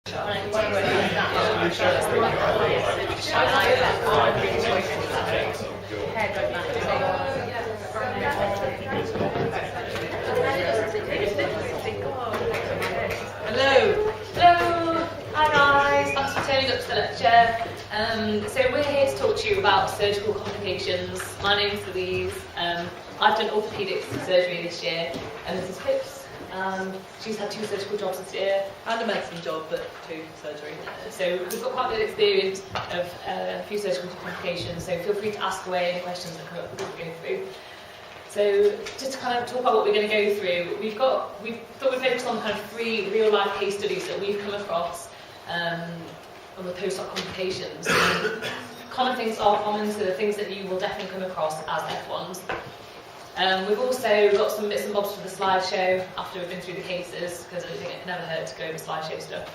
Hello. Hello. Hi guys. Thanks for turning up to the lecture. So we're here to talk to you about surgical complications. My name's Louise. I've done orthopaedic surgery this year, and this is Pips. She's had 2 surgical jobs this year. And a medicine job, but 2 surgery. So we've got quite a bit of experience of a few surgical complications, so feel free to ask away any questions that come up as we go through. So just to kind of talk about what we're going to go through, we thought we'd focus on kind of 3 real-life case studies that we've come across on the post-op complications. Common things are common, so the things that you will definitely come across as F1s. We've also got some bits and bobs for the slideshow after we've been through the cases, because I think it can never hurt to go over slideshow stuff.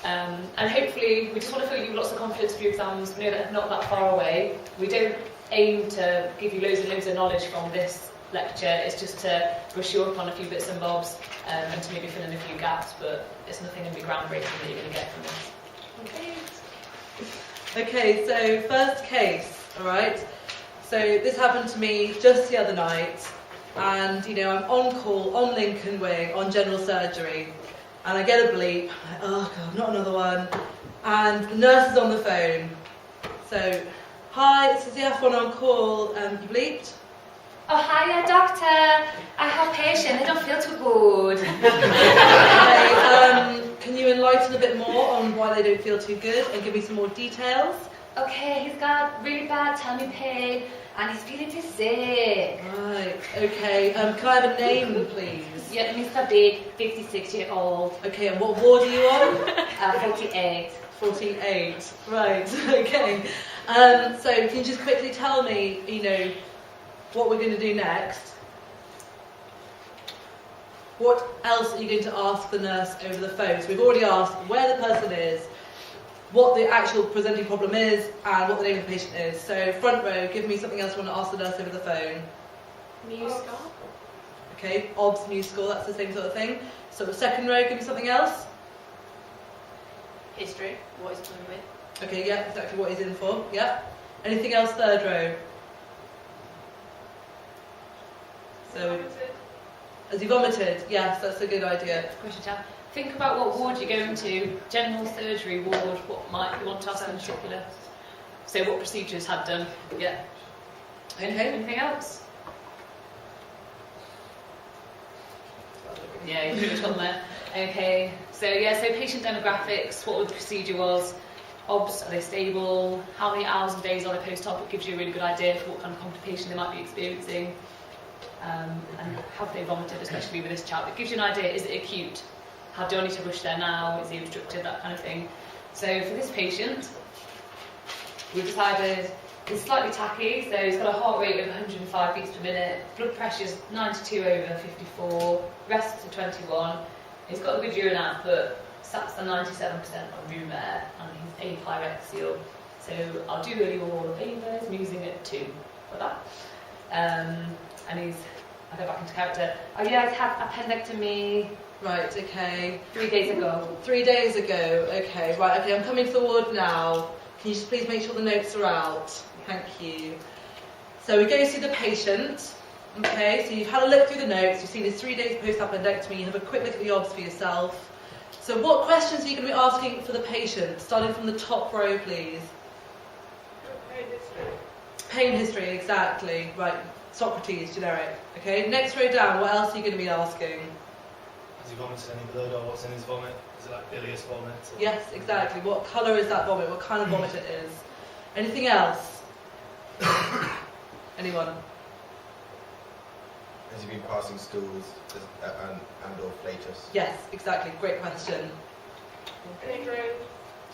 And hopefully, we just want to fill you with lots of confidence for your exams. We know that they're not that far away. We don't aim to give you loads and loads of knowledge from this lecture. It's just to brush you up on a few bits and bobs and to maybe fill in a few gaps, but it's nothing going to be groundbreaking that you're going to get from this. Okay, so first case, alright. So this happened to me just the other night, and I'm on call on Lincoln Wing on general surgery, and I get a bleep. I'm like, oh god, not another one. And the nurse is on the phone. So, hi, this is the F1 on call. You bleeped? Oh, hiya, doctor. I have a patient. They don't feel too good. Okay, can you enlighten a bit more on why they don't feel too good and give me some more details? Okay, he's got really bad tummy pain and he's feeling too sick. Right, okay. Can I have a name, please? Yeah, Mr. Big, 56-year-old. Okay, and what ward are you on? 48. 48, right, okay. So can you just quickly tell me, what we're going to do next? What else are you going to ask the nurse over the phone? So we've already asked where the person is, what the actual presenting problem is, and what the name of the patient is. So front row, give me something else you want to ask the nurse over the phone. Muse score. Okay, OBS, Muse score, that's the same sort of thing. So the second row, give me something else. History, what he's coming with. Okay, yeah, exactly what he's in for, yeah. Anything else, third row? So, has he vomited? Yes, that's a good idea. Question, Chad. Think about what ward you're going to. General surgery ward, what might you want to ask in particular? So what procedures had done? Yeah. Okay, anything else? Yeah, you've pretty much gone there. Okay, so patient demographics, what the procedure was, OBS, are they stable, how many hours and days are they post-op? It gives you a really good idea for what kind of complication they might be experiencing, and have they vomited, especially with this chap. It gives you an idea, is it acute? Do I need to rush there now? Is he obstructed? That kind of thing. So for this patient, we've decided he's slightly tacky, so he's got a heart rate of 105 beats per minute, blood pressure's 92/54, rests to 21. He's got a good urine output, SATs are 97% on room air, and he's apyrexial. So I'll do early wall favours, I'm using it 2 for that. And I'll go back into character. Oh yeah, I've had appendectomy. Right, okay. 3 days ago. 3 days ago, okay. Right, okay, I'm coming to the ward now. Can you just please make sure the notes are out? Thank you. So we go see the patient. Okay, so you've had a look through the notes, you've seen his 3 days post-appendectomy, you have a quick look at the OBS for yourself. So what questions are you going to be asking for the patient? Starting from the top row, please. Pain history. Pain history, exactly. Right, Socrates, generic. Okay, next row down, what else are you going to be asking? Has he vomited any blood, or what's in his vomit? Is it like ileus vomit? Or... Yes, exactly. What colour is that vomit? What kind of vomit it is? Anything else? Anyone? Has he been passing stools and or flatus? Yes, exactly. Great question. Any drain?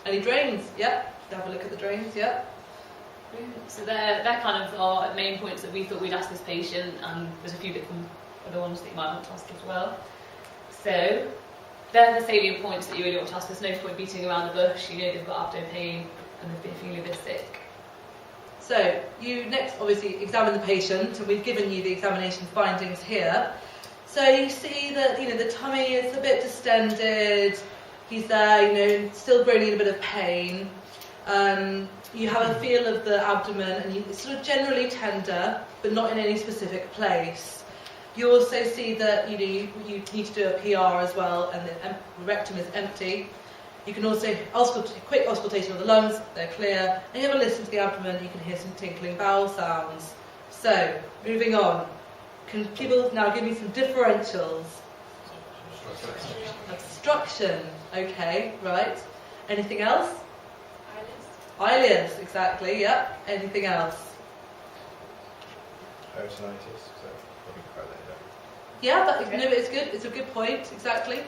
Any drains? Yep. Have a look at the drains. Yep. So they're kind of our main points that we thought we'd ask this patient, and there's a few different other ones that you might want to ask as well. So they're the salient points that you really want to ask. There's no point beating around the bush. You know they've got abdomen pain and they've been feeling a bit sick. So you next obviously examine the patient, and we've given you the examination findings here. So you see that the tummy is a bit distended, He's there, still groaning in a bit of pain. You have a feel of the abdomen, and it's sort of generally tender, but not in any specific place. You also see that you need to do a PR as well, and the rectum is empty. You can also quick auscultation of the lungs; they're clear. And you have a listen to the abdomen. You can hear some tinkling bowel sounds. So, moving on. Can people now give me some differentials? Obstruction. Okay, right. Anything else? Ileus, exactly. Yeah. Anything else? Peritonitis, so probably quite later. Yeah, it's good. It's a good point. Exactly.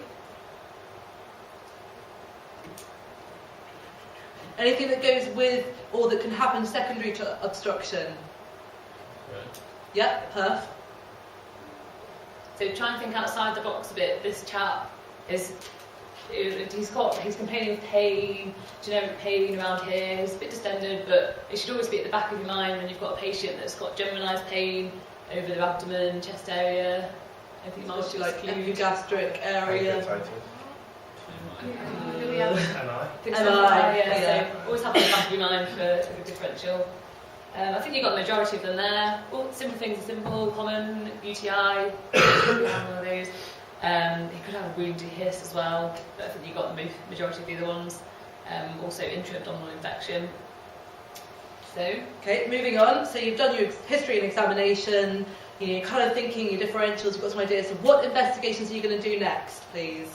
Anything that goes with or that can happen secondary to obstruction? Yeah, perf. So try and think outside the box a bit. This chap he's complaining of pain, generic pain around here. He's a bit distended, but it should always be at the back of your mind when you've got a patient that's got generalised pain over their abdomen, chest area. Anything you might Especially like exclude. epigastric area. MI. Yeah. So always have it in the back of your mind for a good differential. I think you've got the majority of them there. All simple things are simple, common, UTI, one of those. You could have a wound to hiss as well, but I think you've got the majority of the other ones. Also intra-abdominal infection. So, Okay, moving on. So you've done your history and examination. You're kind of thinking your differentials. You've got some ideas. So what investigations are you going to do next, please?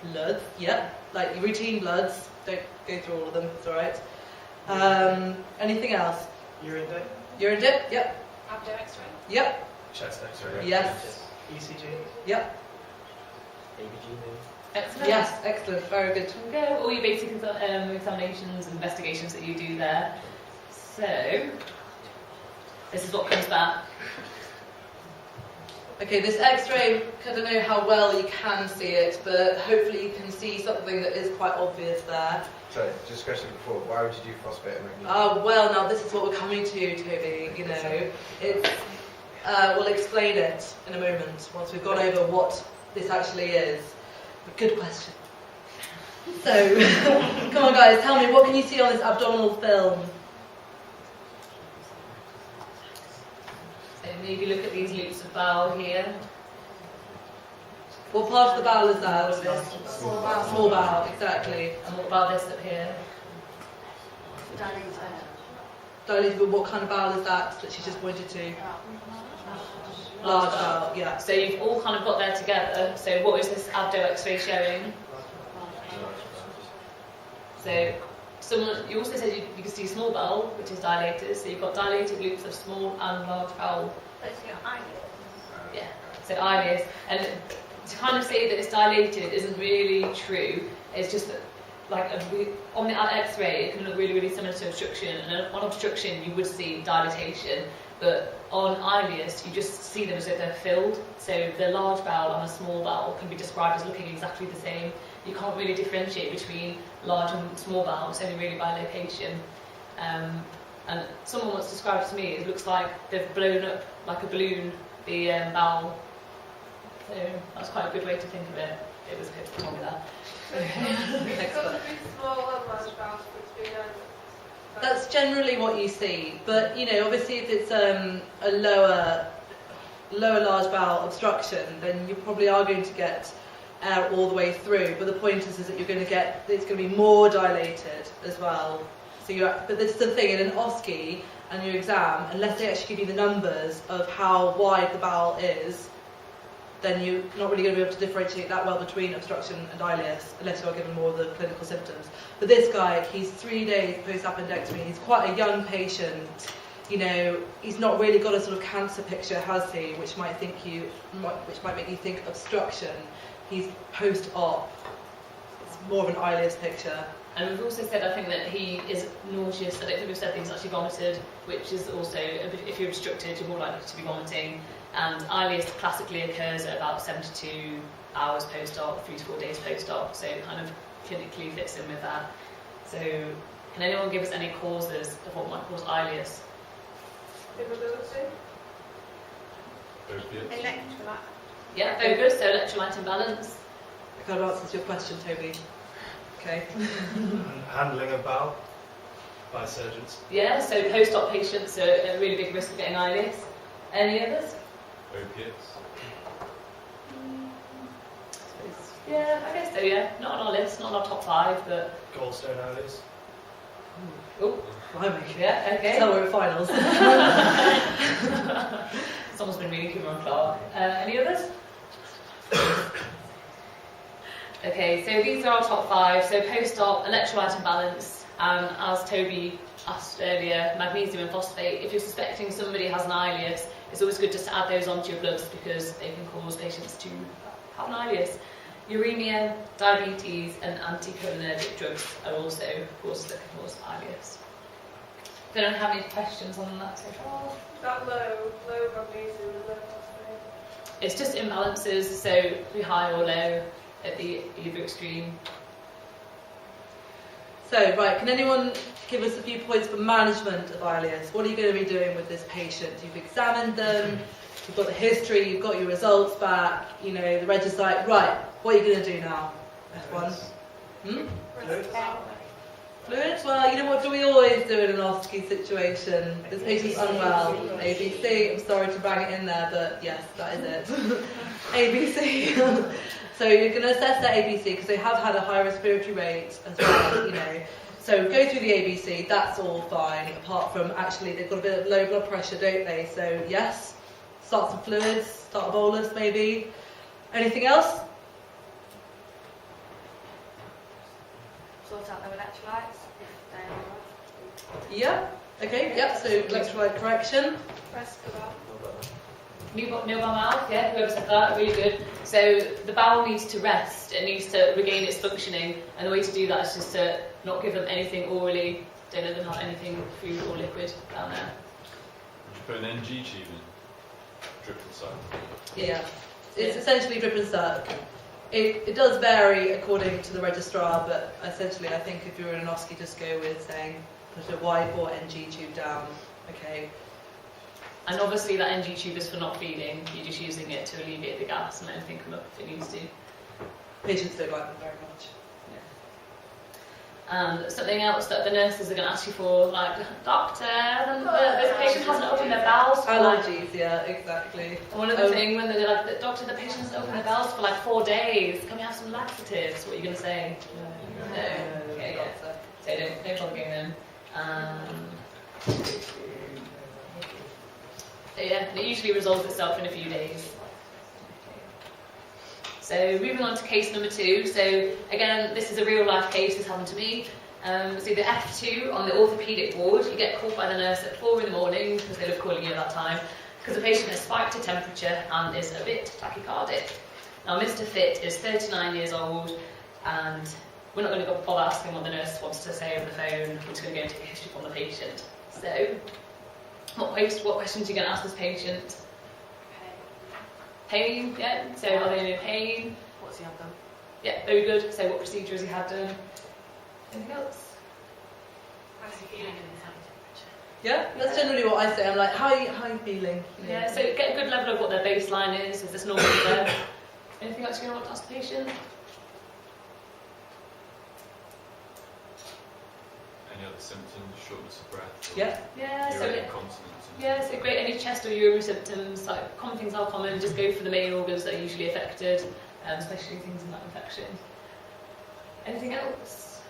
Bloods, yeah, like your routine bloods. Don't go through all of them. It's all right. Anything else? Urine dip. Urine dip. Yep. Abdo X-ray. Yep. Chest X-ray. Yes. ECG. Yep. excellent. Yes. Excellent. Very good. Okay, all your basic examinations and investigations that you do there. So, this is what comes back. Okay, this X-ray, I don't know how well you can see it, but hopefully you can see something that is quite obvious there. Sorry, just a question before. Why would you do phosphate and magnesium? Well, now this is what we're coming to, Toby. It's we'll explain it in a moment once we've gone over what this actually is. But good question. So, come on, guys, tell me, what can you see on this abdominal film? So maybe look at these loops of bowel here. What part of the bowel is that? Small bowel. Small bowel, exactly. And what about this up here? Dilated, but what kind of bowel is that she just pointed to? Large bowel, yeah. So you've all kind of got there together. So what is this abdo X-ray showing? So you also said you can see small bowel, which is dilated. So you've got dilated loops of small and large bowel. That's your ileus. Yeah. So ileus. And to kind of say that it's dilated isn't really true. It's just that, like, on the X-ray, it can look really, really similar to obstruction. And on obstruction, you would see dilatation. But on ileus, you just see them as if they're filled. So the large bowel and a small bowel can be described as looking exactly the same. You can't really differentiate between large and small bowel. It's only really by location. And someone once described to me, it looks like they've blown up like a balloon, the bowel. So that's quite a good way to think of it. It was a bit told me that. It's got to be small and large bowels for it to be dilated. That's generally what you see, but obviously if it's a lower large bowel obstruction, then you probably are going to get air all the way through. But the point is that it's going to be more dilated as well. But this is the thing, in an OSCE and your exam, unless they actually give you the numbers of how wide the bowel is, then you're not really going to be able to differentiate that well between obstruction and ileus, unless you're given more of the clinical symptoms. But this guy, he's 3 days post-appendectomy, he's quite a young patient, he's not really got a sort of cancer picture, has he, which might make you think obstruction. He's post-op. It's more of an ileus picture. And we've also said, I think, that he is nauseous. I don't think we've said that he's actually vomited, which is also, if you're obstructed, you're more likely to be vomiting. And ileus classically occurs at about 72 hours post-op, 3 to 4 days post-op, so it kind of clinically fits in with that. So, can anyone give us any causes of what might cause ileus? Immobility. Electrolyte. Yeah, very good. So electrolyte imbalance. That kind of answers your question, Toby. Okay. And handling of bowel by surgeons. Yeah, so post-op patients are at a really big risk of getting ileus. Any others? Opiates. Yeah, I guess so, yeah. Not on our list, not on our top 5, but... Gallstone ileus. Oh, Blimey. yeah, okay. So we're at finals. Someone's been reading Kimmer Clark. Any others? Okay, so these are our top 5. So post-op, electrolyte imbalance, as Toby asked earlier, magnesium and phosphate. If you're suspecting somebody has an ileus, it's always good just to add those onto your bloods because they can cause patients to have an ileus. Uremia, diabetes, and anticholinergic drugs are also causes that can cause ileus. If anyone have any questions on that so far? That low magnesium and low phosphate. It's just imbalances, so be high or low at the either extreme. So, right, can anyone give us a few points for management of ileus? What are you going to be doing with this patient? You've examined them, you've got the history, you've got your results back, you know, the register's like, right, what are you going to do now? F1. Fluids? Well, you know what do we always do in an OSCE situation? This patient's unwell. ABC, I'm sorry to bang it in there, but yes, that is it. ABC. So you're going to assess their ABC because they have had a high respiratory rate as well, you know. So go through the ABC, that's all fine, apart from actually they've got a bit of low blood pressure, don't they? So yes, start some fluids, start a bolus maybe. Anything else? Sort out their electrolytes if they are alright. Yeah. Okay. Yep. So electrolyte correction. Rest of that. Newborn mouth, yeah, whoever said that, really good. So the bowel needs to rest, it needs to regain its functioning, and the way to do that is just to not give them anything orally, don't let them have anything food or liquid down there. Would you put an NG tube in? Drip inside. Yeah. It's essentially drip and suck. It does vary according to the registrar, but essentially I think if you're in an OSCE, just go with saying put a wide bore NG tube down. Okay. And obviously that NG tube is for not feeding, you're just using it to alleviate the gas and let anything come up if it needs to. Patients don't like them very much. And something else that the nurses are going to ask you for, like, doctor, this patient hasn't opened their bowels for like... Allergies, yeah, exactly. One of the things when they're like, doctor, the patient hasn't opened their bowels for like 4 days, can we have some laxatives? What are you going to say? No. Okay, yeah. So don't bother getting them. So yeah, it usually resolves itself in a few days. So moving on to case number 2. So again, this is a real life case, this happened to me. So the F2 on the orthopaedic ward, you get called by the nurse at 4 in the morning, because they love calling you at that time, because the patient has spiked a temperature and is a bit tachycardic. Now Mr. Fit is 39 years old, and we're not going to bother asking what the nurse wants to say over the phone, we're just going to go and take a history from the patient. So, what questions are you going to ask this patient? Pain, yeah. So are they in pain? What's he had done? Yeah, very good. So what procedure has he had done? Anything else? How's he feeling in his having temperature? Yeah, that's generally what I say. I'm like, how are you feeling? You know? Yeah, so get a good level of what their baseline is this normally there. Anything else you're going to want to ask the patient? Any other symptoms? Shortness of breath? Yeah. Yeah, so Urinary incontinence? yeah, so great. Any chest or urinary symptoms, like common things are common, just go for the main organs that are usually affected, especially things in that infection. Anything else?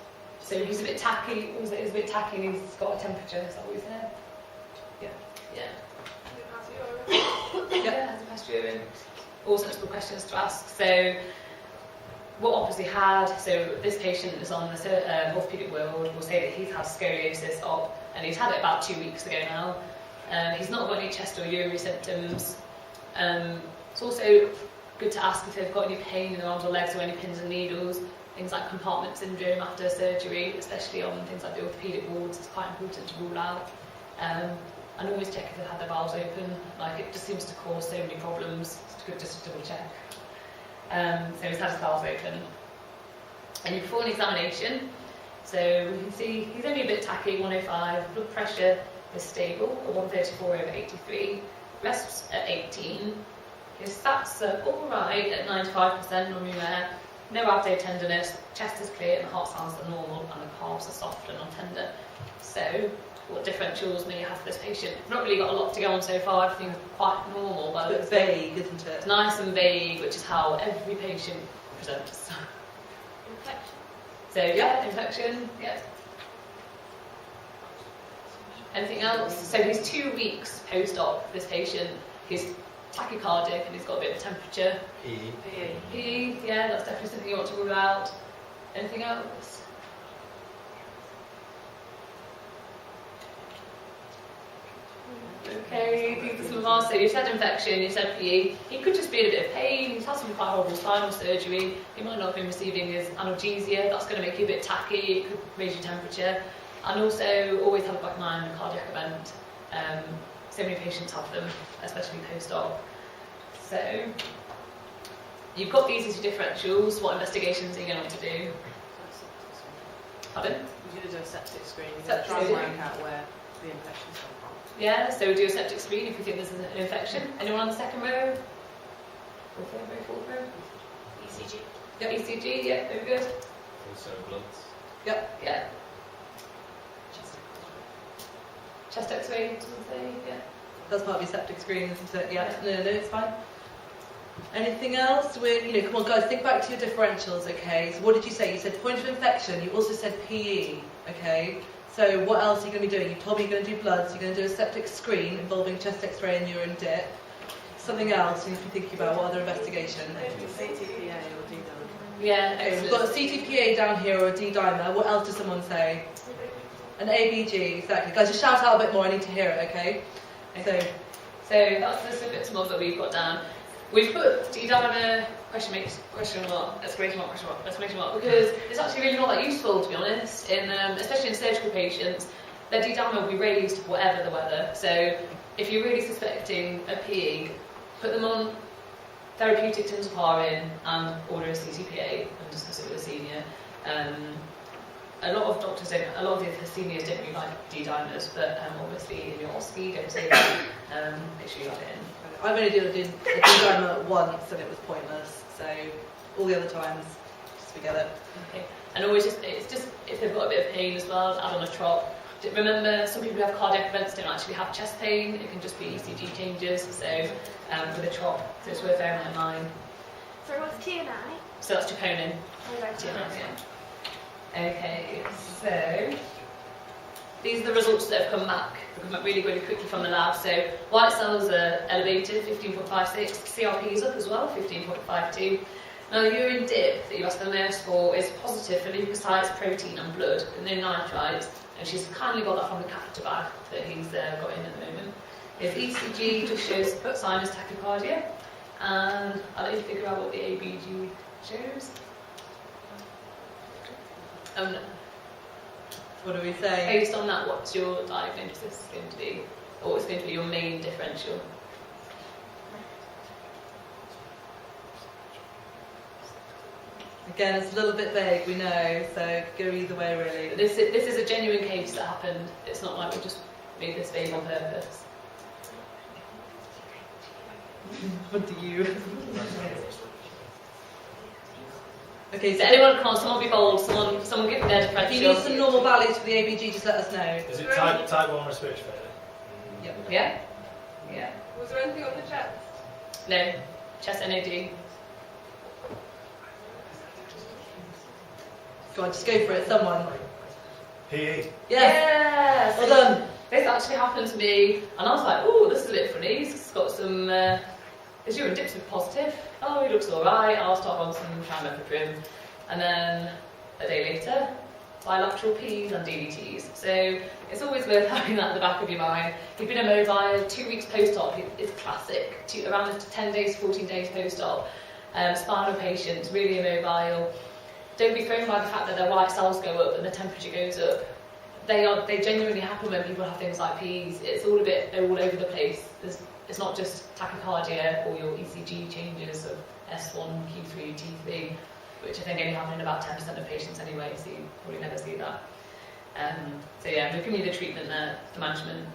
So he's a bit tacky, he's a bit tacky and he's got a temperature, is that what you said? Yeah. Yeah. Yeah, has a past urine. All sensible questions to ask. So, what obviously had, so this patient is on the orthopaedic world, will say that he's had scoliosis op, and he's had it about 2 weeks ago now. He's not got any chest or urinary symptoms. It's also good to ask if they've got any pain in their arms or legs or any pins and needles, things like compartment syndrome after surgery, especially on things like the orthopaedic wards. It's quite important to rule out. And always check if they've had their bowels open. Like, it just seems to cause so many problems. It's good just to double check. So he's had his bowels open. And you perform an examination. So we can see he's only a bit tacky, 105. Blood pressure is stable at 134/83. Rests at 18. His stats are all right at 95%, normally rare. No abdo tenderness, chest is clear, and the heart sounds are normal, and the calves are soft and non-tender. So, what differentials may you have for this patient? I've not really got a lot to go on so far. Everything's quite normal, but It's a bit vague, isn't it? it's nice and vague, which is how every patient presents. Infection. So yeah, infection, yeah. Anything else? So he's 2 weeks post-op, this patient. He's tachycardic and he's got a bit of temperature. PE, yeah, that's definitely something you want to rule out. Anything else? Okay, these are some of ours. So you said infection, you said PE. He could just be in a bit of pain. He's had some quite horrible spinal surgery. He might not have been receiving his analgesia. That's going to make you a bit tacky. It could raise your temperature. And also, always have a back mind cardiac event. So many patients have them, especially post-op. So, you've got these as your differentials. What investigations are you going to want to do? Pardon? You're going to do a septic screen. You're going Septic to try and screen. work out where the infection's come from. Yeah, so we do a septic screen if we think there's an infection. Anyone on the second row? Fourth row? ECG. Yep. ECG, yeah, very good. Also bloods. Yep. Yeah. Chest X-ray, someone say, yeah. That's part of your septic screen, isn't it? Yeah. No, it's fine. Anything else? Come on, guys, think back to your differentials, okay? So what did you say? You said point of infection. You also said PE, okay? So what else are you going to be doing? You told me you're going to do bloods. You're going to do a septic screen involving chest X-ray and urine dip. Something else you need to be thinking about. What other investigation? CTPA or D-dimer. Yeah, Okay, we've got a CTPA down here or a D-dimer. What else does someone say? An ABG, exactly. Guys, just shout out a bit more. I need to hear it, okay? So that's the snippets more that we've got down. We've put D-dimer question mark, exclamation mark, because it's actually really not that useful, to be honest, especially in surgical patients. Their D-dimer will be raised whatever the weather. So if you're really suspecting a PE, put them on therapeutic tinzaparin and order a CTPA and discuss it with a senior. A lot of doctors don't, a lot of the seniors don't really like D-dimers, but obviously in your OSCE, don't say that. Make sure you have it in. I've only done a D-dimer once and it was pointless, so all the other times, just forget it. Okay. And always it's just if they've got a bit of pain as well, add on a trop. Remember, some people who have cardiac events don't actually have chest pain. It can just be ECG changes. So with a trop, so it's worth bearing that in mind. So what's TNI? So that's troponin. Oh, right. Yeah. Okay, so these are the results that have come back. They've come back really, really quickly from the lab. So white cells are elevated, 15.56. CRP is up as well, 15.52. Now the urine dip that you asked the nurse for is positive for leukocytes, protein and blood, and no nitrites. And she's kindly got that from the catheter bag that he's got in at the moment. His ECG just shows sinus tachycardia. And I'll let you figure out what the ABG shows. What do we say? Based on that, what's your diagnosis going to be? Or what's going to be your main differential? Again, it's a little bit vague, we know, so it could go either way, really. This is a genuine case that happened. It's not like we just made this vague on purpose. What do you? Okay, So anyone, come on, someone be bold, someone give me their if differential. you need some normal values for the ABG, just let us know. Is it type 1 respiratory failure? Yep. Yeah? Yeah. Was there anything on the chest? No. Chest NAD. Go on, just go for it, someone. PE. Yes! Yes! Well done! This actually happened to me, and I was like, oh, this is a bit funny. He's got some, his urine dips are positive. Oh, he looks alright. I'll start on some trimethoprim. And then a day later, bilateral Ps and DVTs. So it's always worth having that at the back of your mind. He'd been immobile 2 weeks post-op. It's classic. Around 10 days, 14 days post-op. Spinal patients, really immobile. Don't be thrown by the fact that their white cells go up and the temperature goes up. They genuinely happen when people have things like Ps. It's all a bit all over the place. It's not just tachycardia or your ECG changes of S1, Q3, T3, which I think only happen in about 10% of patients anyway, so you probably never see that. So yeah, we've given you the treatment there, the management.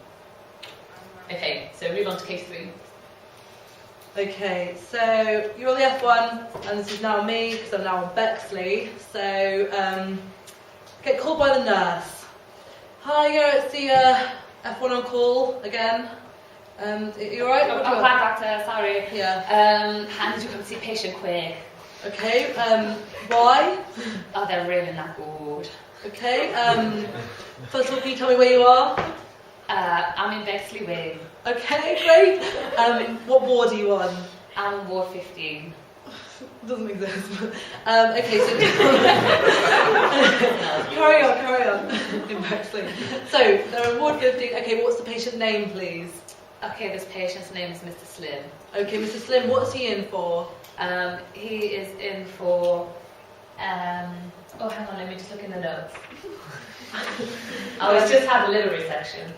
Okay, so move on to case 3. Okay, so you're on the F1, and this is now me, because I'm now on Bexley. So, get called by the nurse. Hi, it's the F1 on call again. You alright? I'm fine, doctor, sorry. Yeah. I need to come see patient quick. Okay, why? Oh, they're really not good. Okay, first of all, can you tell me where you are? I'm in Bexley Wing. Okay, great. What ward are you on? I'm on ward 15. Doesn't exist. Okay, so carry on. In Bexley. So they're in ward 15. Okay, what's the patient name, please? Okay, this patient's name is Mr. Slim. Okay, Mr. Slim, what's he in for? He is in for, oh hang on, let me just look in the notes. Oh, he's just had a liver resection.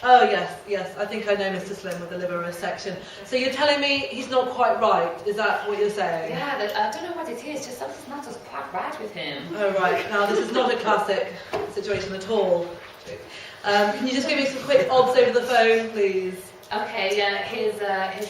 Oh yes, I think I know Mr. Slim with the liver resection. So you're telling me he's not quite right, is that what you're saying? Yeah, I don't know what it is, just something's not just quite right with him. Oh right, now this is not a classic situation at all. Can you just give me some quick odds over the phone, please? Okay, yeah, his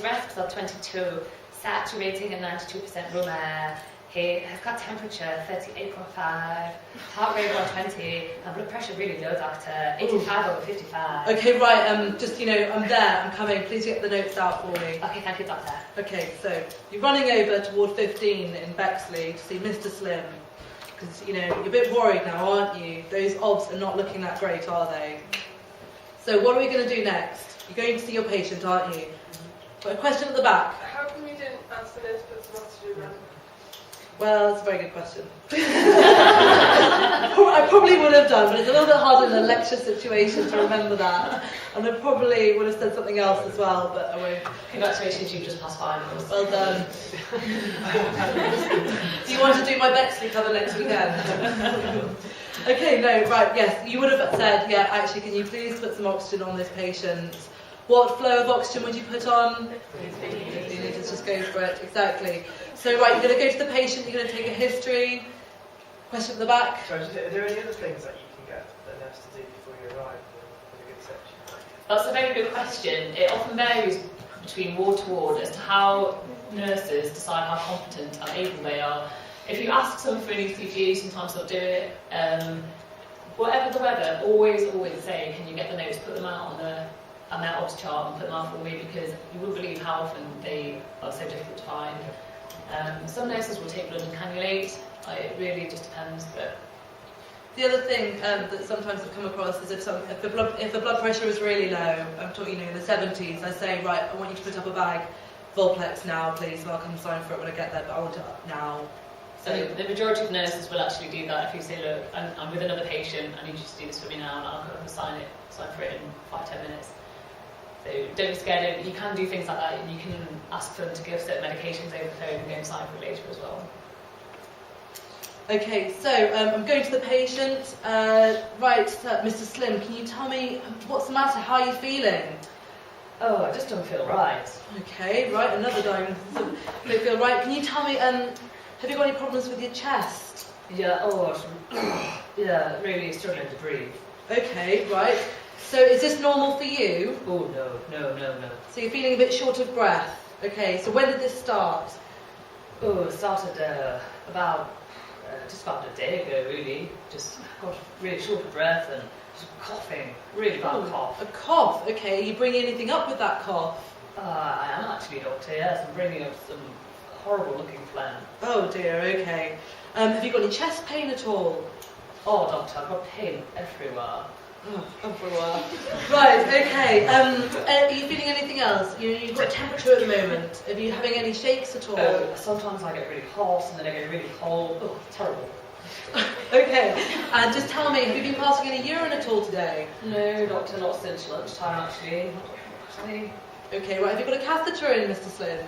rests are 22, saturating at 92% room air. He has got temperature 38.5, heart rate 120, and blood pressure really low, doctor, 85/55. Okay, right, just, I'm there, I'm coming. Please get the notes out for me. Okay, thank you, doctor. Okay, so you're running over to Ward 15 in Bexley to see Mr. Slim. Because, you're a bit worried now, aren't you? Those obs are not looking that great, are they? So what are we going to do next? You're going to see your patient, aren't you? Got a question at the back. How come you didn't ask the nurse to put some oxygen around? Well, that's a very good question. I probably would have done, but it's a little bit harder in a lecture situation to remember that. And I probably would have said something else as well, but I won't. Congratulations, you've just passed finals. Well done. Do you want to do my Bexley cover next weekend? Okay, no, right, yes. You would have said, yeah, actually, can you please put some oxygen on this patient? What flow of oxygen would you put on? You need to just go for it, exactly. So, right, you're going to go to the patient, you're going to take a history. Question at the back. Sorry, are there any other things that you can get the nurse to do before you arrive with a good section? That's a very good question. It often varies between ward to ward as to how nurses decide how competent and able they are. If you ask someone for an ECG, sometimes they'll do it. Whatever the weather, always say, can you get the notes, put them out on their odds chart and put them out for me, because you wouldn't believe how often they are so difficult to find. Some nurses will take blood and cannulate. It really just depends. But the other thing that sometimes I've come across is if the blood pressure is really low, I'm talking in the 70s, I say, right, I want you to put up a bag, Volplex now, please, and I'll come sign for it when I get there, but I want it up now. So the majority of nurses will actually do that. If you say, look, I'm with another patient, I need you to do this for me now, and I'll come and sign for it in 5-10 minutes. So don't be scared. You can do things like that, and you can ask them to give certain medications over the phone and go and sign for it later as well. Okay, so I'm going to the patient. Right, Mr. Slim, can you tell me what's the matter? How are you feeling? Oh, I just don't feel right. Okay, right, another diagnosis. Don't feel right. Can you tell me, have you got any problems with your chest? Yeah, yeah, really struggling to breathe. Okay, right. So is this normal for you? Oh, no. So you're feeling a bit short of breath. Okay, so when did this start? Oh, it started just about a day ago, really. Just got really short of breath and just coughing, really bad cough. A cough, okay. Are you bringing anything up with that cough? I am actually, doctor, yes. I'm bringing up some horrible looking phlegm. Oh dear, okay. Have you got any chest pain at all? Oh, doctor, I've got pain everywhere. Oh, for a while. Right, okay. Are you feeling anything else? You've got temperature at the moment. Are you having any shakes at all? Sometimes I get really hot and then I get really cold. Oh, terrible. Okay. And just tell me, have you been passing any urine at all today? No, doctor, not since lunchtime, actually. Okay, right. Have you got a catheter in, Mr. Slim?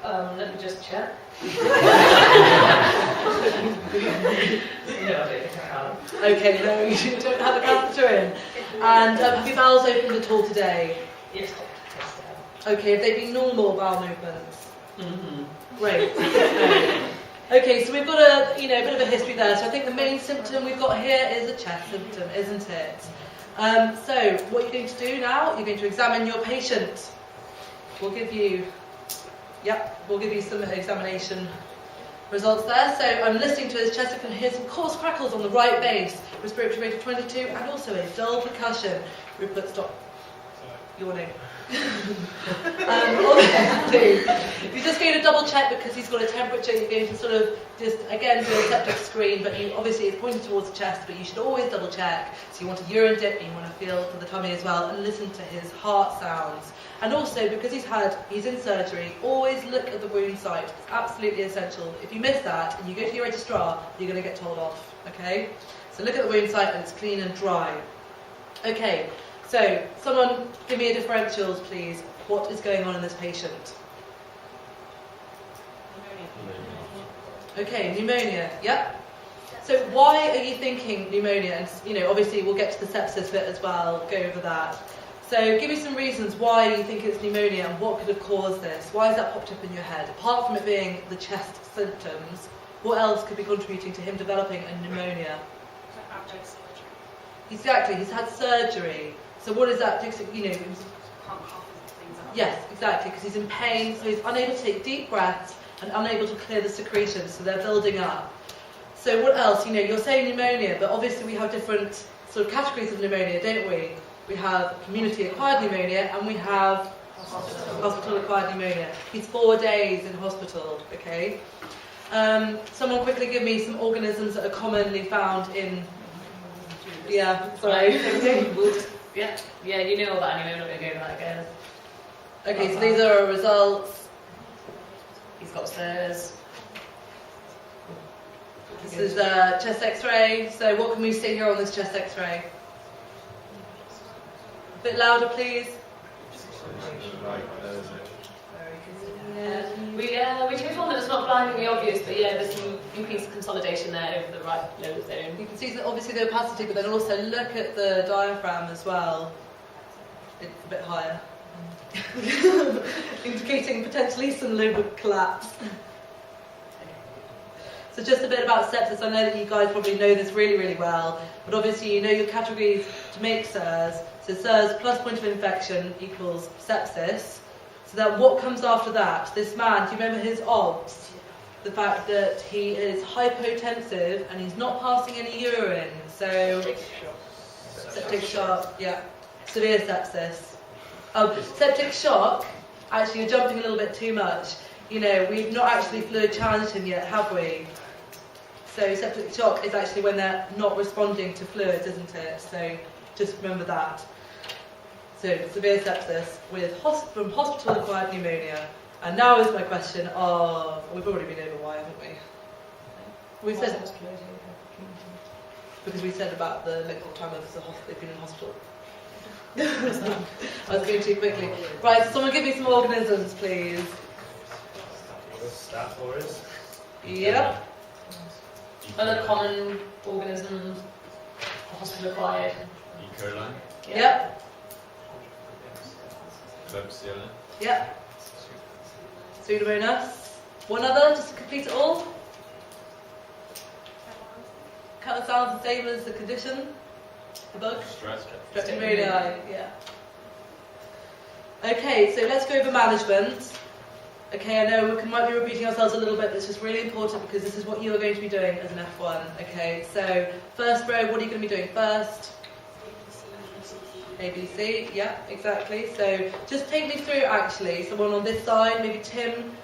Let me just check. Okay, no, you don't have a catheter in. And have your bowels opened at all today? Yes. Okay, have they been normal bowel movements? Mm-hmm. Great. Okay, so we've got a bit of a history there. So I think the main symptom we've got here is a chest symptom, isn't it? So what you're going to do now, you're going to examine your patient. we'll give you some examination results there. So I'm listening to his chest. I can hear some coarse crackles on the right base, respiratory rate of 22, and also a dull percussion. Rupert, stop yawning. You're just going to double check because he's got a temperature. You're going to sort of just again do a septic screen, but you obviously it's pointed towards the chest, but you should always double check. So you want to urine dip, and you want to feel for the tummy as well, and listen to his heart sounds. And also because he's in surgery, always look at the wound site. It's absolutely essential. If you miss that and you go to your registrar, you're going to get told off. Okay? So look at the wound site and it's clean and dry. Okay. So, someone give me a differentials, please. What is going on in this patient? Okay, pneumonia. Yep. So, why are you thinking pneumonia? And obviously, we'll get to the sepsis bit as well. Go over that. So, give me some reasons why you think it's pneumonia and what could have caused this. Why has that popped up in your head? Apart from it being the chest symptoms, what else could be contributing to him developing a pneumonia? Exactly. He's had surgery. So what is that? Yes, exactly, because he's in pain, so he's unable to take deep breaths and unable to clear the secretions, so they're building up. So what else? You're saying pneumonia, but obviously we have different sort of categories of pneumonia, don't we? We have community-acquired pneumonia and we have hospital-acquired pneumonia. He's 4 days in hospital, okay? Someone quickly give me some organisms that are commonly found in... Yeah, sorry. Yeah, you know all that anyway, we're not going to go over that again. Okay, so these are our results. He's got SIRS. This is a chest x-ray. So what can we see here on this chest x-ray? A bit louder, please. We chose one that was not blindingly obvious, but yeah, there's some increased consolidation there over the right lower zone. You can see obviously the opacity, but then also look at the diaphragm as well. It's a bit higher, indicating potentially some lobar collapse. So just a bit about sepsis. I know that you guys probably know this really, really well, but obviously you know your categories to make SIRS. So SIRS plus point of infection equals sepsis. So that what comes after that? This man, do you remember his OBS? The fact that he is hypotensive and he's not passing any urine. So septic shock, yeah. Severe sepsis. Septic shock, actually you're jumping a little bit too much. We've not actually fluid challenged him yet, have we? So septic shock is actually when they're not responding to fluids, isn't it? So just remember that. So severe sepsis from hospital-acquired pneumonia. And now is my question of, we've already been over why, haven't we? We said, because we said about the length of time they've been in hospital. I was going too quickly. Right, so someone give me some organisms, please. Staph aureus. Yep. Other common organisms, hospital-acquired. E. coli. Yep. Klebsiella. Yep. Pseudomonas. One other, just to complete it all. Kind of sounds the same as the condition. The bug. Streptomyces. Yeah. Okay, so let's go over management. Okay, I know we might be repeating ourselves a little bit, but it's just really important because this is what you are going to be doing as an F1. Okay, so first row, what are you going to be doing first? ABC, yeah, exactly. So just take me through actually. Someone on this side, maybe Tim,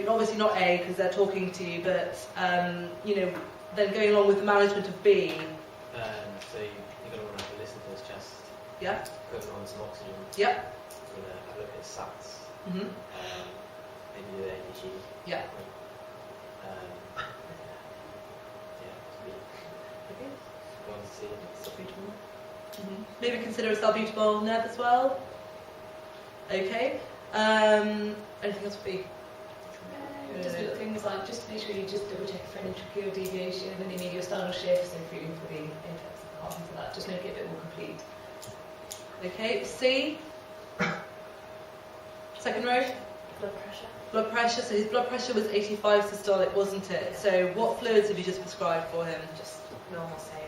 obviously not A because they're talking to you, but, then going along with the management of B. So you're going to want to have a listen to his chest. Yeah. Put him on some oxygen. Yep. You're going to have a look at his SATs. Mm-hmm. Maybe do the ABG. Yeah. Go on to see if it's suitable. Mm-hmm. Maybe consider a salbutamol neb as well. Okay. Anything else for B? Just little things like, just make sure you just double check for any tracheal deviation and any mediastinal shifts, including for the apex of the heart and for that, just make it a bit more complete. Okay, C. Second row. Blood pressure. Blood pressure, so his blood pressure was 85 systolic, wasn't it? So what fluids have you just prescribed for him? Just normal saline.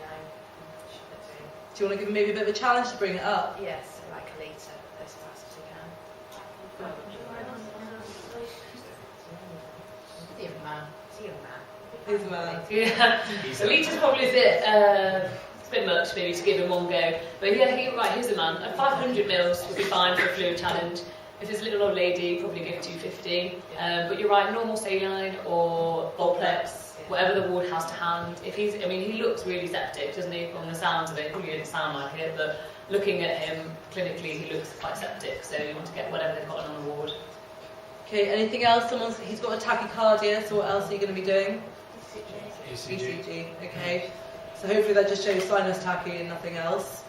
Do you want to give him maybe a bit of a challenge to bring it up? Yes, like a litre as fast as you can. He's a man. Yeah, a litre's probably it's a bit much maybe to give in one go. But yeah, here's a man. At 500 mils would be fine for a fluid challenge. If it's a little old lady, probably give 250. But you're right, normal saline or Volplex, whatever the ward has to hand. If he looks really septic, doesn't he? From the sounds of it, probably doesn't sound like it, but looking at him clinically, he looks quite septic. So you want to get whatever they've got on the ward. Okay, anything else? He's got a tachycardia, so what else are you going to be doing? ECG. Okay. So hopefully that just shows sinus tachy and nothing else.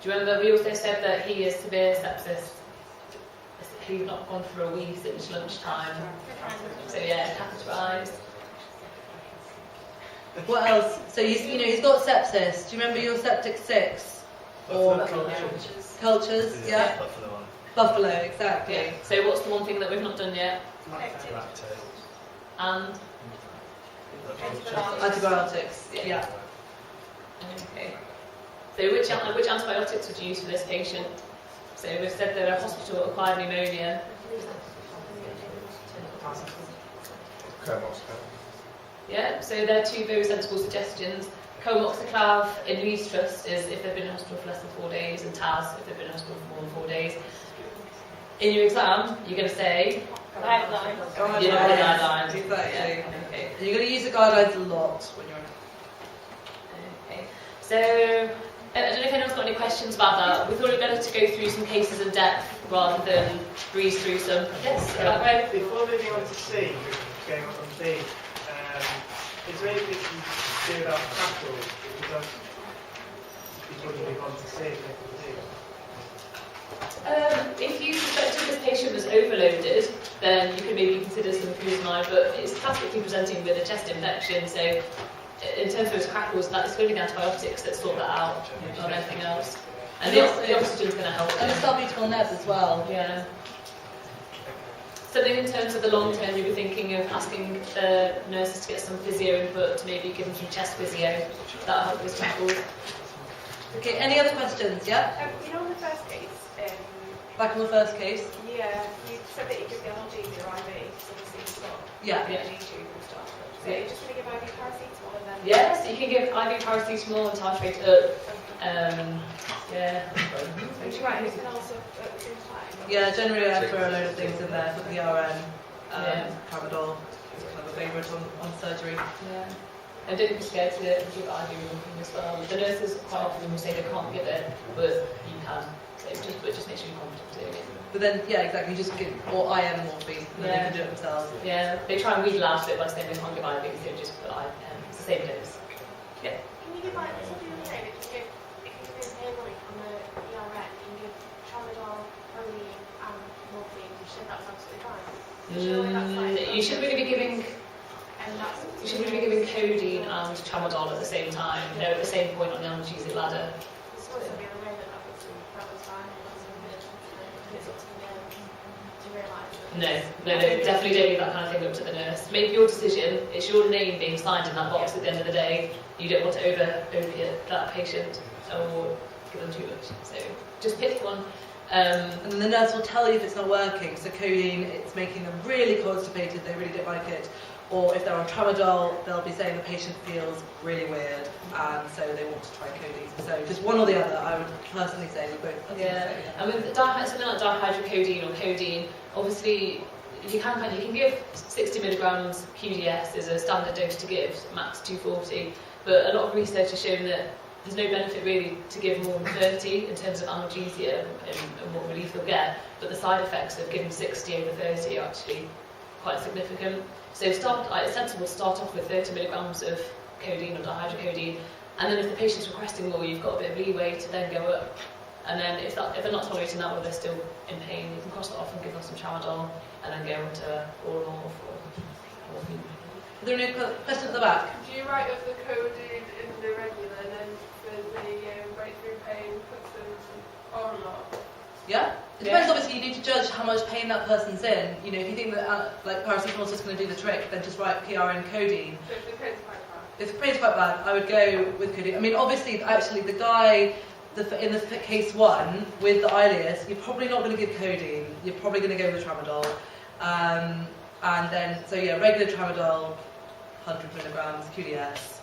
Do you remember we also said that he is severe sepsis? He's not gone for a wee since lunchtime. So yeah, catheterised. What else? So he's got sepsis. Do you remember your septic 6? Or cultures? Yeah. Buffalo one. Buffalo, exactly. Yeah. So what's the one thing that we've not done yet? Lactate. And Antibiotics. Yeah. okay. So which antibiotics would you use for this patient? So we've said that a hospital-acquired pneumonia. Yeah, so they're two very sensible suggestions. Comoxiclav in least trust is if they've been in hospital for less than 4 days, and TAS if they've been in hospital for more than 4 days. In your exam, you're going to say Guidelines. you know the guidelines. Exactly. Yeah, okay. And you're going to use the guidelines a lot when you're. Okay. So I don't know if anyone's got any questions about that. We thought it better to go through some cases in depth rather than breeze through some. Yes, that way. Before moving on to C, going on from B, is there anything you can do about crackles? Because before you move on to C, If you suspected this patient was overloaded, then you could maybe consider some furosemide, but it's classically presenting with a chest infection, so in terms of his crackles, it's going to be the antibiotics that sort that out, not anything else. And the oxygen's going to help. And the salbutamol neb as well. Yeah. Something in terms of the long term, you'd be thinking of asking the nurses to get some physio input, to maybe give them some chest physio. That'll help with crackles. Okay, any other questions? Yeah? You know, in the first case, Back on the first case? yeah, you said that you give the analgesia or IV, so obviously you've got Yeah. energy tube and stuff. So you're just going to give IV paracetamol and then... Yes, you can give IV paracetamol and titrate up. Yeah. Would you write anything else at the same time? Yeah, generally I throw a load of things in there for PRN. Yeah. Tramadol is kind of a favourite on surgery. Yeah. And don't be scared to give IV walking as well. The nurses quite often will say they can't give it, but you can. So just make sure you're confident doing it. But then, yeah, exactly, you just give, or IM morphine, and then they can do it themselves. Yeah, they try and wheedle out of it by saying they can't give IV, so just put IM. It's the same dose. Yeah. Can you give like something on the same? If you give heroin on the ERN, you can give tramadol, codeine and morphine. You said that's absolutely fine. You should really be giving And that's you should really be giving codeine and tramadol at the same time. You know, at the same point on the analgesic ladder. it's supposed to be the way that that was fine. It's up to the nurse to realise that. No, definitely don't leave that kind of thing up to the nurse. Make your decision. It's your name being signed in that box at the end of the day. You don't want to opiate that patient or give them too much. So just pick one. And then the nurse will tell you if it's not working. So codeine, it's making them really constipated, they really don't like it. Or if they're on tramadol, they'll be saying the patient feels really weird, and so they want to try codeine. So just one or the other, I would personally say we both. Yeah, and with something like dihydrocodeine or codeine, obviously you can give 60 milligrams QDS is a standard dose to give, max 240. But a lot of research has shown that there's no benefit really to give more than 30 in terms of analgesia and what relief you'll get. But the side effects of giving 60 over 30 are actually quite significant. So it's sensible to start off with 30 milligrams of codeine or dihydrocodeine, and then if the patient's requesting more, you've got a bit of leeway to then go up. And then if they're not tolerating that or they're still in pain, you can cross that off and give them some tramadol, and then go into oral or morphine. Are there any questions at the back? Do you write up the codeine in the regular and then for the breakthrough pain put some on or not? Yeah? It depends, obviously, you need to judge how much pain that person's in. You know, if you think that like paracetamol is just going to do the trick, then just write PRN codeine. So if the pain's quite bad. If the pain's quite bad, I would go with codeine. I mean, obviously, actually, the guy in the case 1 with the ileus, you're probably not going to give codeine. You're probably going to go with tramadol. And then, so yeah, regular tramadol, 100 milligrams QDS,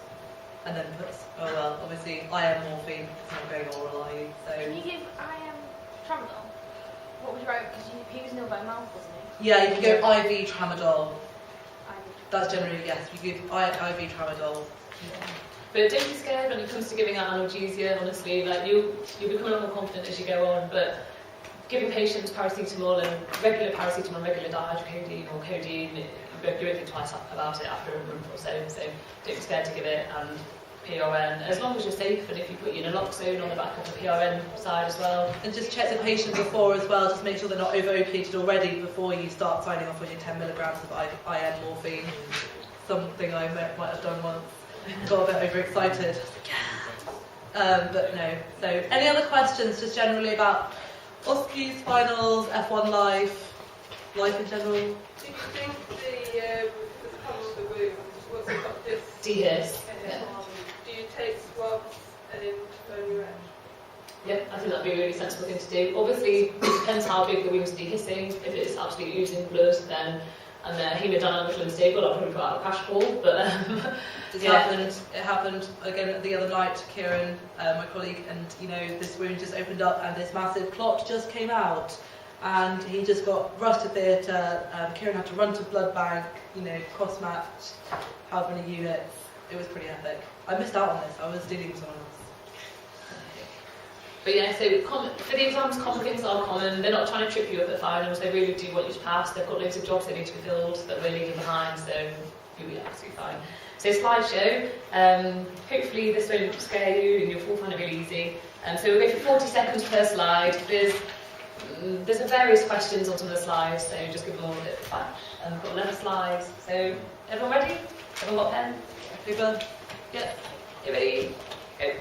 and then puts, oh well, obviously IM morphine, it's not going oral, are you? Can So you give tramadol? What would you write? Because he was nil by mouth, wasn't he? yeah, you can go IV tramadol. I would. That's generally yes. You give IV tramadol. But don't be scared when it comes to giving out analgesia, honestly. Like you'll become a lot more confident as you go on, but giving patients paracetamol and regular paracetamol, regular dihydrocodeine or codeine, you won't think twice about it after a month or so. So don't be scared to give it, and PRN, as long as you're safe, and if you put your naloxone on the back of the PRN side as well. And just check the patient before as well, just make sure they're not over-opiated already before you start signing off on your 10 milligrams of IM morphine. Something I might have done once. Got a bit overexcited. But no. So any other questions just generally about OSCE, spinals, F1 life in general? Do you think the colour of the wound, once you've got this, DHIS. do you take swabs and phone your edge? Yeah, I think that'd be a really sensible thing to do. Obviously, it depends how big the wound's dehiscing. If it's absolutely oozing blood, then and they're hemodynamically unstable, I'll probably put out a crash call. But It happened again the other night to Kieran, my colleague, and this wound just opened up and this massive clot just came out, and he just got rushed to theatre. Kieran had to run to blood bank, cross-matched, however many units. It was pretty epic. I missed out on this. I was dealing with someone else. But yeah, so for the exams, common things are common. They're not trying to trip you up at finals. They really do want you to pass. They've got loads of jobs they need to be filled that we're leaving behind, so you'll be absolutely fine. So slideshow. Hopefully this won't scare you and you'll find it really easy. So we'll go for 40 seconds per slide. There's various questions on some of the slides, so just give them all a bit of a flash. And we've got 11 slides. So everyone ready? Everyone got a pen? Paper? Yeah. You ready? Go.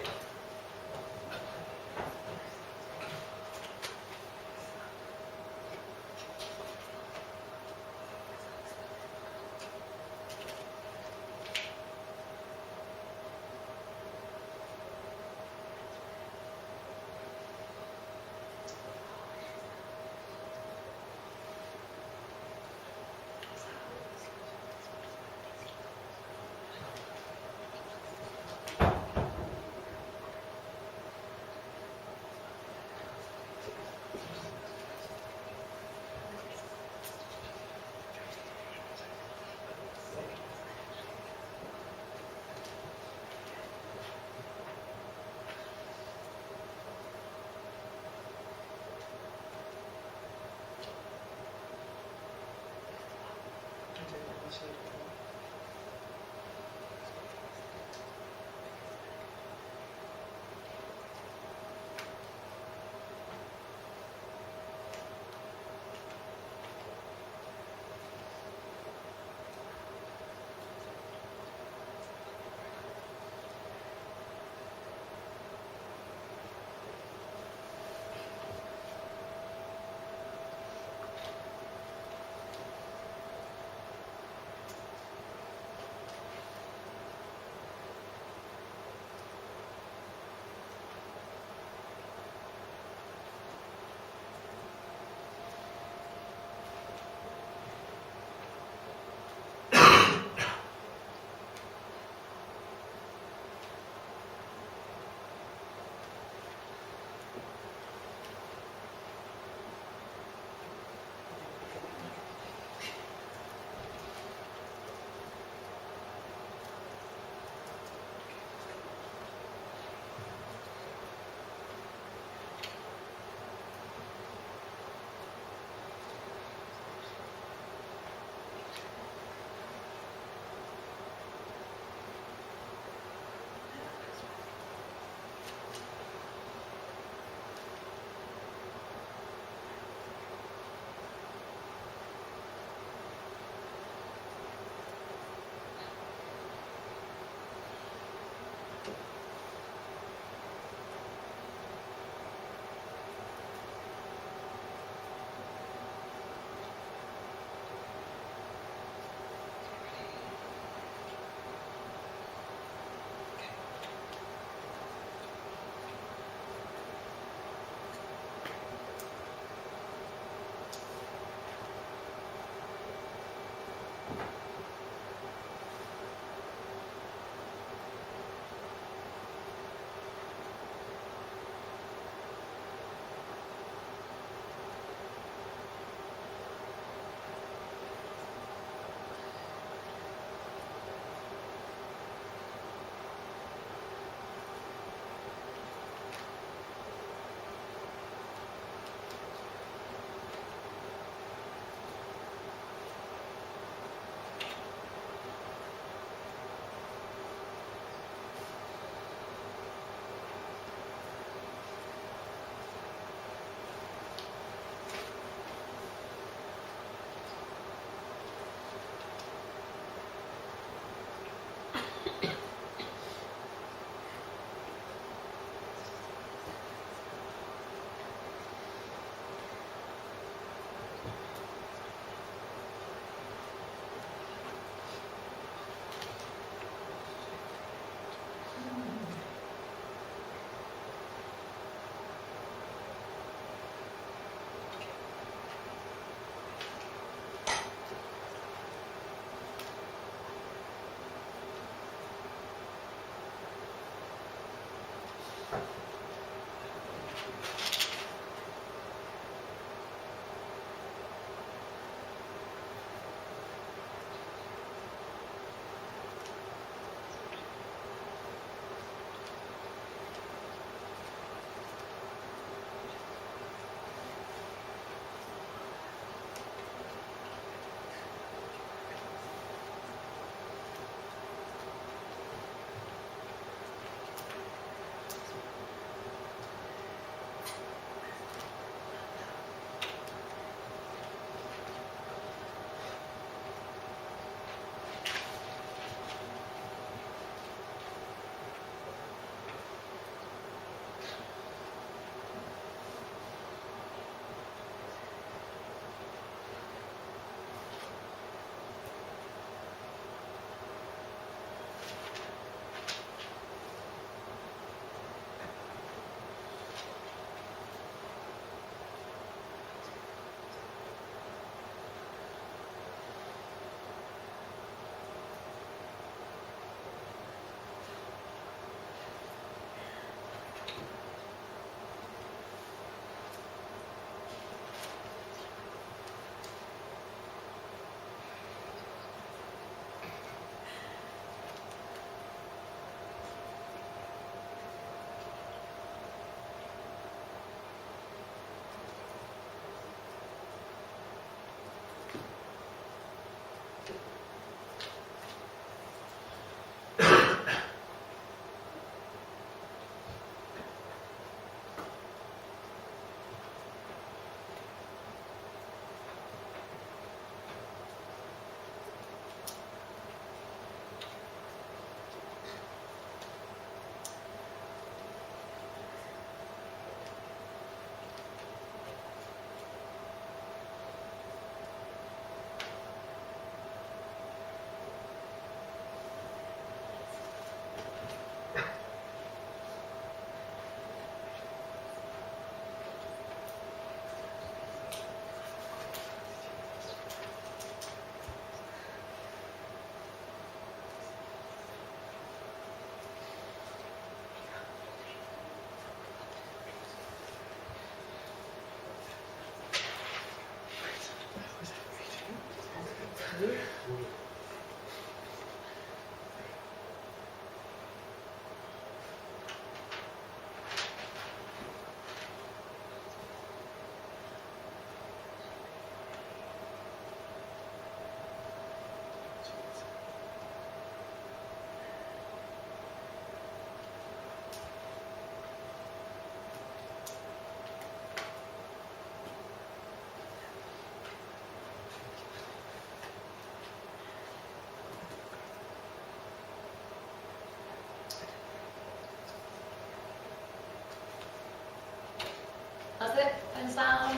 hands down.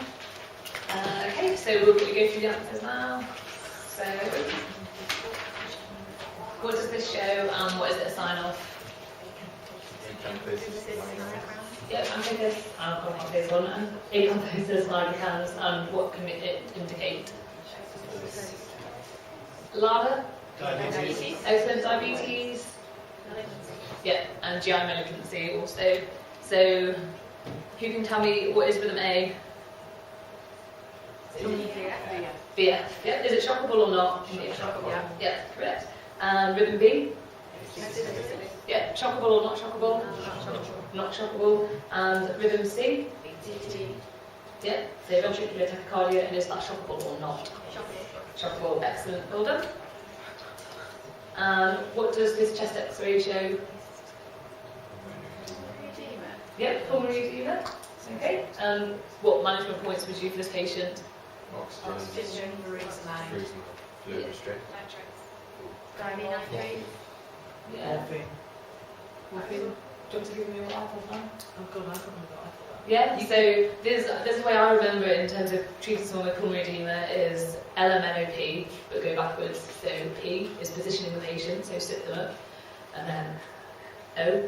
Okay, so we'll quickly go through the answers now. So, what does this show and what is it a sign of? Yeah, amphibious, I've got this one, and acanthosis nigricans, and what can it indicate? Larva? Diabetes. Excellent, diabetes. Yeah, and GI malignancy also. So, who can tell me what is rhythm A? VF. Yeah, is it shockable or not? Shockable. Yeah, correct. And rhythm B? Yeah, shockable or not shockable? Not shockable. And rhythm C? Yeah, so ventricular tachycardia, and is that shockable or not? Shockable, excellent, well done. And what does this chest x-ray show? Yeah, pulmonary edema. Okay, and what management points would you for this patient? Oxygen, freezing, fluid restrict. Yeah. Morphine. Morphine. Do you want to give me what I thought now? Oh god, I can't remember what I thought. Yeah, so this is the way I remember it in terms of treating someone with pulmonary edema is LMNOP, but go backwards. So P is positioning the patient, so sit them up. And then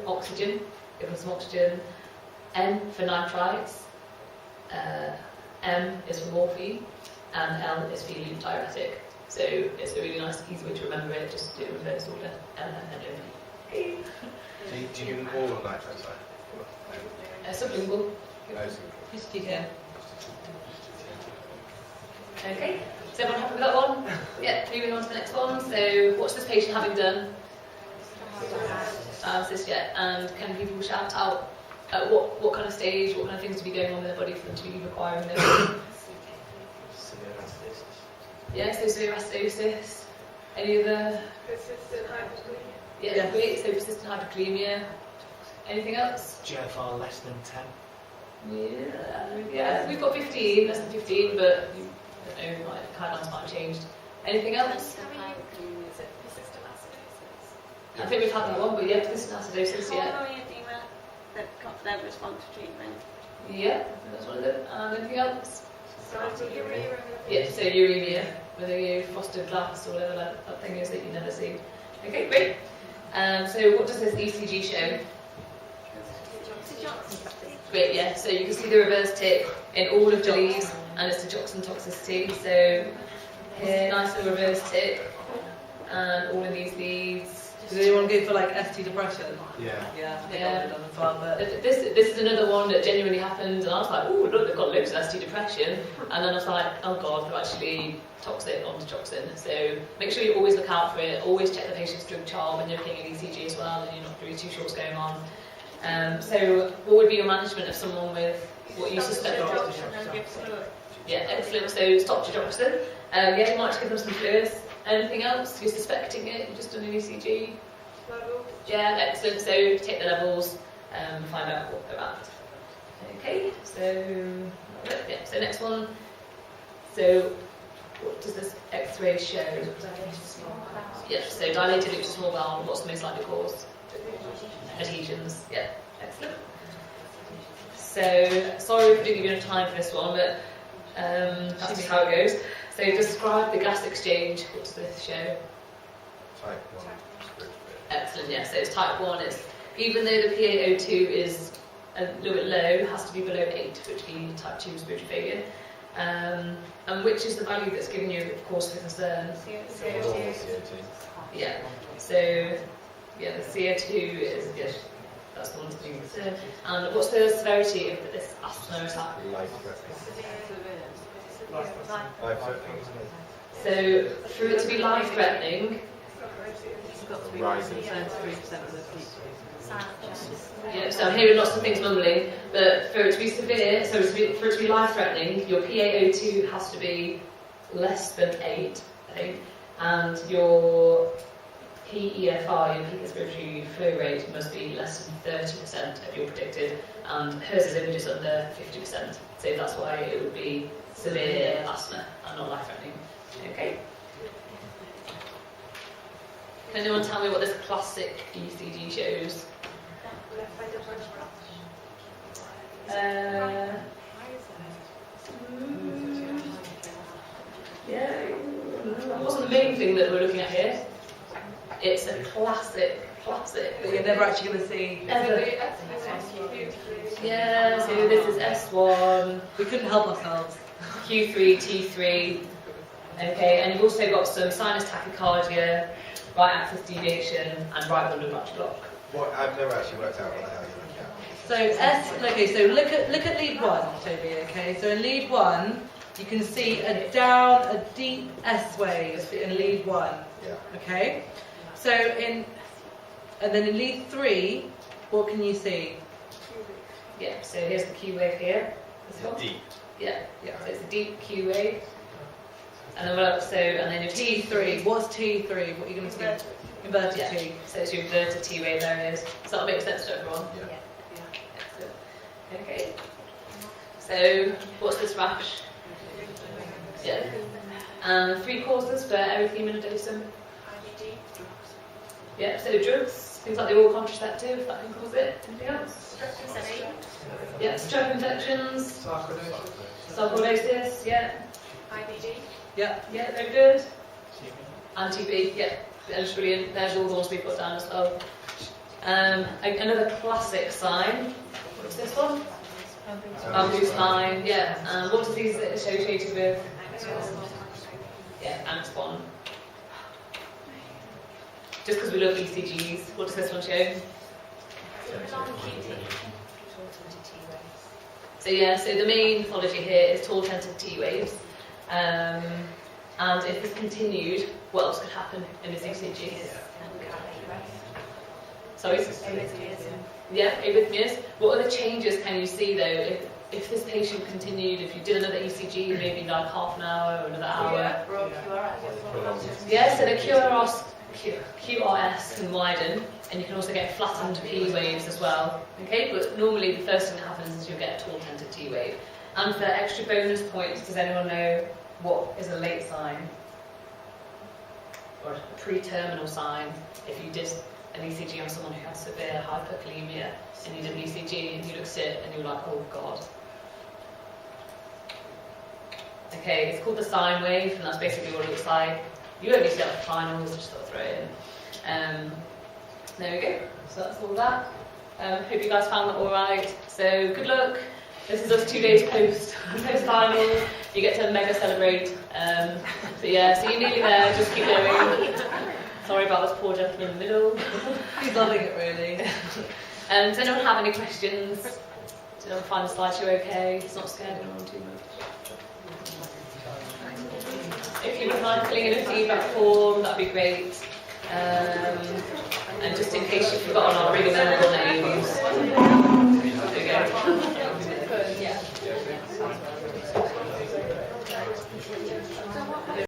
O, oxygen, give them some oxygen. N for nitrites. M is for morphine. And L is for loop diuretic. So it's a really nice, easy way to remember it, just do it in reverse order. LMNOP. Do you give them all nitrites? Sublingual. Just yeah. Okay, is everyone happy with that one? Yeah, moving on to the next one. So, what's this patient having done? Sepsis, yeah. And can people shout out at what kind of stage, what kind of things to be going on in their body for them to be requiring this? Severe acidosis. Yeah, so severe acidosis. Any other? Persistent hyperkalemia. Yeah, great. So persistent hyperkalemia. Anything else? GFR less than 10. Yeah, we've got 15, less than 15, but you don't know, like, guidelines might have changed. Anything else? Is it persistent acidosis? I think we've had that one, but yeah, persistent acidosis, yeah. Pulmonary edema that got their response to treatment. Yeah, I think that's one of them. And anything else? Urea. Yeah, so uremia, whether you frosted glass or whatever that thing is that you never see. Okay, great. So what does this ECG show? Great, yeah. So you can see the reverse tip in all of these, and it's digoxin toxicity. So here, nice little reverse tip, and all of these leads. Do they want to go for like ST depression? Yeah. Yeah, I think Yeah. I would have done as well, but This is another one that genuinely happened, and I was like, oh look, they've got loads of ST depression, and then I was like, oh god, they're actually toxic on digoxin. So make sure you always look out for it. Always check the patient's drug chart when you're looking at ECG as well, and you're not really too sure what's going on. So what would be your management of someone with what you suspect? Yeah, excellent. So stop digoxin. Yeah, you might give them some fluids. Anything else? You're suspecting it? You've just done an ECG? Yeah, excellent. So take the levels and find out what they're at. Okay, so yeah, so next one. So what does this X-ray show? Yeah, so dilated loops of small bowel. What's the most likely cause? Adhesions. Yeah, excellent. So sorry if I didn't give you enough time for this one, but that's just how it goes. So describe the gas exchange. What does this show? Type 1. Excellent, yeah. So it's type 1. It's, even though the PaO2 is a little bit low, it has to be below 8, which would be type 2 respiratory failure. And which is the value that's giving you cause for concern? Yeah. So, yeah, the CO2 is, yeah, that's the one to be concerned. And what's the severity of this asthma attack? Life-threatening. So, for it to be life-threatening, It's got to be Rising. 33% of the people. yeah, so I'm hearing lots of things mumbling, but for it to be severe, so for it to be life-threatening, your PaO2 has to be less than 8, I think, and your PEFR, your peak respiratory flow rate, must be less than 30% of your predicted, and hers is only just under 50%, so that's why it would be severe asthma and not life-threatening. Okay. Can anyone tell me what this classic ECG shows? Yeah, that wasn't the main thing that we're looking at here. It's a classic. But you're never actually going to see. Yeah, so this is S1, We couldn't help ourselves. Q3, T3. Okay, and you've also got some sinus tachycardia, right axis deviation, and right bundle branch block. What, I've never actually worked out what the hell you're looking at. So okay, so look at lead 1, Toby, okay? So in lead 1, you can see a deep S wave in lead 1, Yeah. okay? And then in lead 3, what can you see? Yeah, so here's the Q wave here. This one. Deep. Yeah, Yeah. so it's a deep Q wave. And then and then your T3, what's T3? What are you going to see? Inverted Yeah. T. So it's your inverted T wave, there it is. Does that make sense to everyone? Yeah. Excellent. Okay. So what's this rash? Yeah. And 3 causes for erythema nodosum. Yeah, so drugs, things like the oral contraceptive, that can cause it. Anything else? Yeah, strep infections, sarcoidosis, yeah. IBD. Yeah. Yeah, very good. And TB, yeah, that's brilliant. There's all the ones we've got down as well. Another classic sign. What's this one? Bamboo spine, yeah. And what disease is it associated with? Yeah, Angstbon. Just because we love ECGs, what does this one show? So yeah, so the main pathology here is tall tented T waves. And if this continued, what else could happen in this ECG? Sorry? Yeah, arrhythmias. What other changes can you see though if this patient continued, if you did another ECG, maybe like half an hour or another hour? Yeah, so the QRS can widen, and you can also get flattened P waves as well. Okay, but normally the first thing that happens is you'll get a tall tented T wave. And for extra bonus points, does anyone know what is a late sign? Or a pre-terminal sign if you did an ECG on someone who had severe hyperkalemia and you did an ECG and you looked at it and you were like, oh god. Okay, it's called the sine wave, and that's basically what it looks like. You only see like finals, just sort of throw it in. There we go. So that's all that. Hope you guys found that all right. So good luck. This is us 2 days post finals. You get to mega celebrate. So yeah, so you're nearly there. Just keep going. Sorry about this poor gentleman in the middle. He's loving it really. Does anyone have any questions? Did anyone find the slideshow okay? It's not scared anyone too much. If you would mind filling in a feedback form, that'd be great. And just in case you've forgotten our really memorable names. There we go. Yeah.